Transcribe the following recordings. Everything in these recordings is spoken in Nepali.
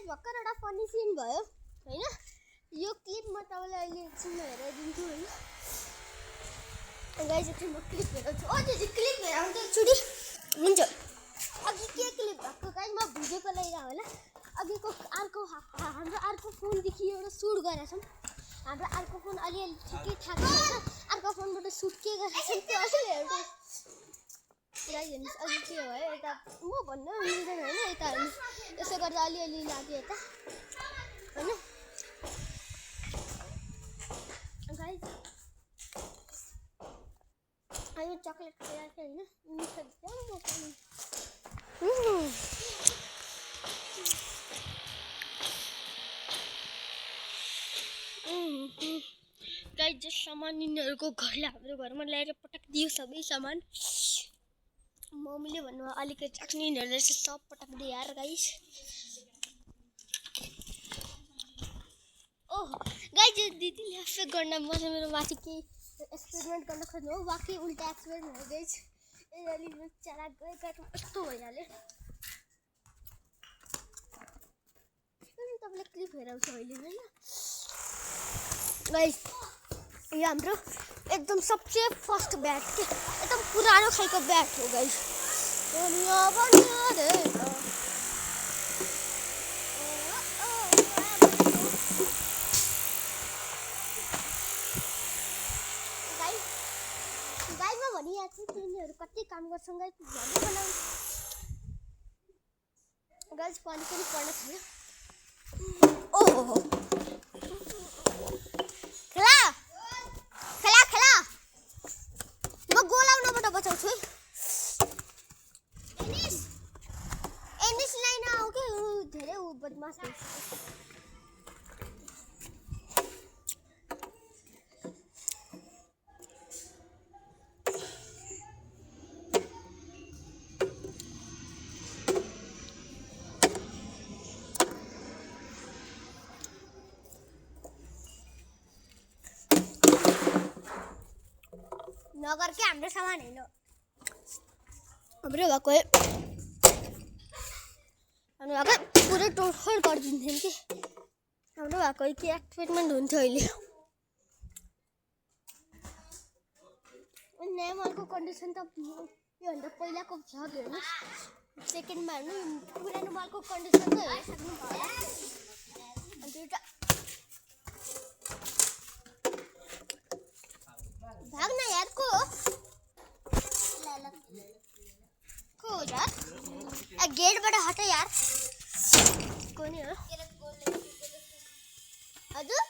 भर्खर एउटा फनी सिन भयो हैन यो क्लिप म तपाईलाई अहिले एकछिन हेराइदिन्छु हैन गाइस एकछिन म क्लिप हेराउँछु त्यो क्लिप हेराउँछु एकचोटी हुन्छ अघि के क्लिप भएको गाइस म भिडियोको लागिरा होला अघिको हाम्रो अर्को फोनदेखि एउटा सुट गरेछौँ हाम्रो अर्को फोन अलिअलि ठिकै ठाक छ अर्को फोनबाट सुट के गरेछौँ त्यो अलि हेर्नु गाइस हेर्नुस् अघि के भयो यता म भन्न मिल्दैन हैन यता हेर्नुस् यसो गर्दा अलिअलि लाग्यो यता हैन गाइस आयो चकलेट खाएर चाहिँ हैन मिठो एकदम बोक्नु गाइस जो सामान यिनीहरूको घरले हाम्रो घरमा ल्याएर पटाक्दियो सबै सामान मम्मीले भन्नु अलिकति चाख्ने यिनीहरूले सब पटाक्दियो यार गाइस ओह गाइस यो दिदीले आफै गर्न म चाहिँ मेरो माथि केही एक्सपेरिमेन्ट गर्न खोज्नु हो वाकई उल्टा एक्सपेरिमेन्ट हो गाइस यसले चरा गएको यस्तो भइहाल्यो तपाईँले क्लिप हेराउँछु अहिले हैन गाइस यो हाम्रो एकदम सबसे फर्स्ट ब्याट के एकदम पुरानो खालको ब्याट हो गाइस गाइसमा भनिरहेको छु तिनीहरू कति काम गर्छन् गाइस भन्न बनाउ गाइस पानी पनि पर्न थाल्यो ओहो खेला म गोल आउनबाट बचाउँछु है एनिस लाइन आऊ के धेरै बदमास छ नगर के हाम्रो सामान हैन हाम्रो भएको पुरै टोटल गरिदिन्थ्यो कि हाम्रो भएको के एक्सपेरिमेन्ट हुन्थ्यो अहिले नेमलको कन्डिसन त योभन्दा पहिलाको भ्लग हेर्नुहोस् सेकेन्डमा हेर्नु पुरानो मालको कन्डिसन त हेरिसक्नु भयो अनि त्यो भाग्न यार को यार गेटबाट हट यार को नि हो हजुर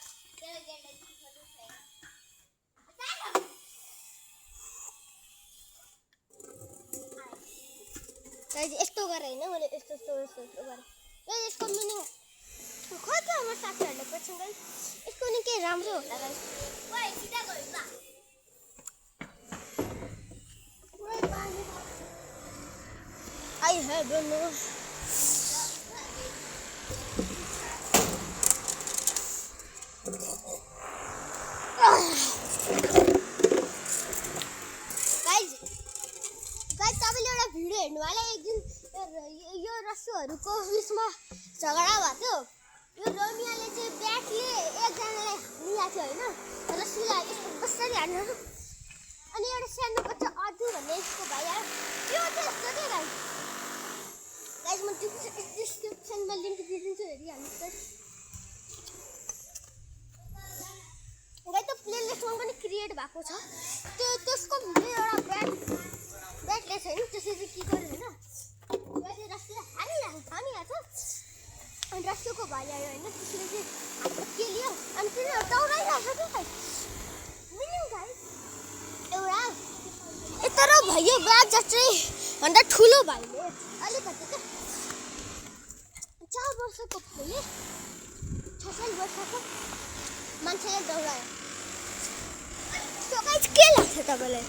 यस्तो गरेँ होइन मैले यस्तो गरेँ यसको मिनिङ खोइ के हाम्रो साथीहरूले पर्छ गाइस यसको नि के राम्रो होला गाइस ओइ सिधा गर्नु न ओइ पानी I have no guys तपाईले एउटा भिडियो हेर्नु होला एक दिन यो रस्सुहरुको बिचमा झगडा भएको यो रोमियाले चाहिँ ब्याटले एकजनालाई हानिरहेको थियो हैन रस्सुलाई यस्तो कसरी हान्नु अनि एउटा सानो बच्चा अधु भन्ने यसको भाइ आयो यो चाहिँ यस्तो के गाइस म डिस्क्रिप्सनमा लिंक दिइदिन्छु हेरिहाल्नुस् गाइस त प्लेलिस्टमा पनि क्रिएट भएको छ त्यसको भिडियो एउटा ब्याटले छैन त्यसैले के गर्यो हैन यसले रस्सीले हानिहाल्छ अनि रस्सीको भाइ आयो हैन त्यसले चाहिँ हातमा के लियो अनि तिनीहरू दौडाइरहेको छ के मिनिङ गाइस एउटा यत्रो भयो ब्याट जस्तै भन्दा ठुलो भाइले अलिकति के 4 वर्षको भाइले 6 वर्षको मान्छेले दौडायो सो गाइस के लाग्छ तपाईलाई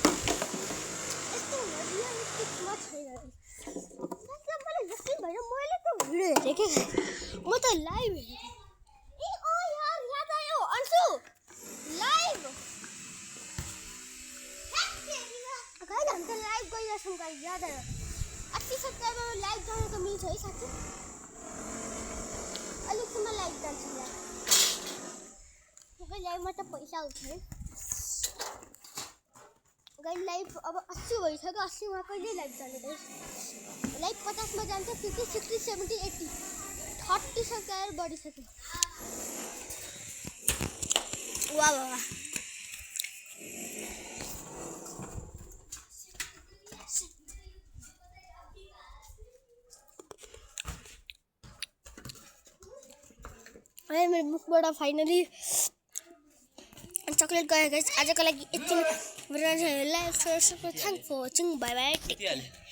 यस्तो रियलिस्टिकमा छैन मलाई जस्तै भएर मैले त भिडियो हेरेँ के म त लाइभ हेरेँ ए ओ यार याद आयो अन्सु लाइभ गाइस हामी त लाइभ गइरहेछौँ गाइस याद आयो 80 सब्स्क्राइबर लाइभ गर्न त मिल्छ है साथी लाइभमा त पैसा आउँछ है गाइस लाइभ अब 80 भइसक्यो 80 मा कहिले लाइभ जाने गाइस लाइभ 50 मा जान्छ 50 60 70 80 30 सब्स्क्राइबर बढिसक्यो वाह वाह अरे मेरो मुखबाट फाइनली चकलेट गयो गाइस आजको लागि यति like thank for watching bye by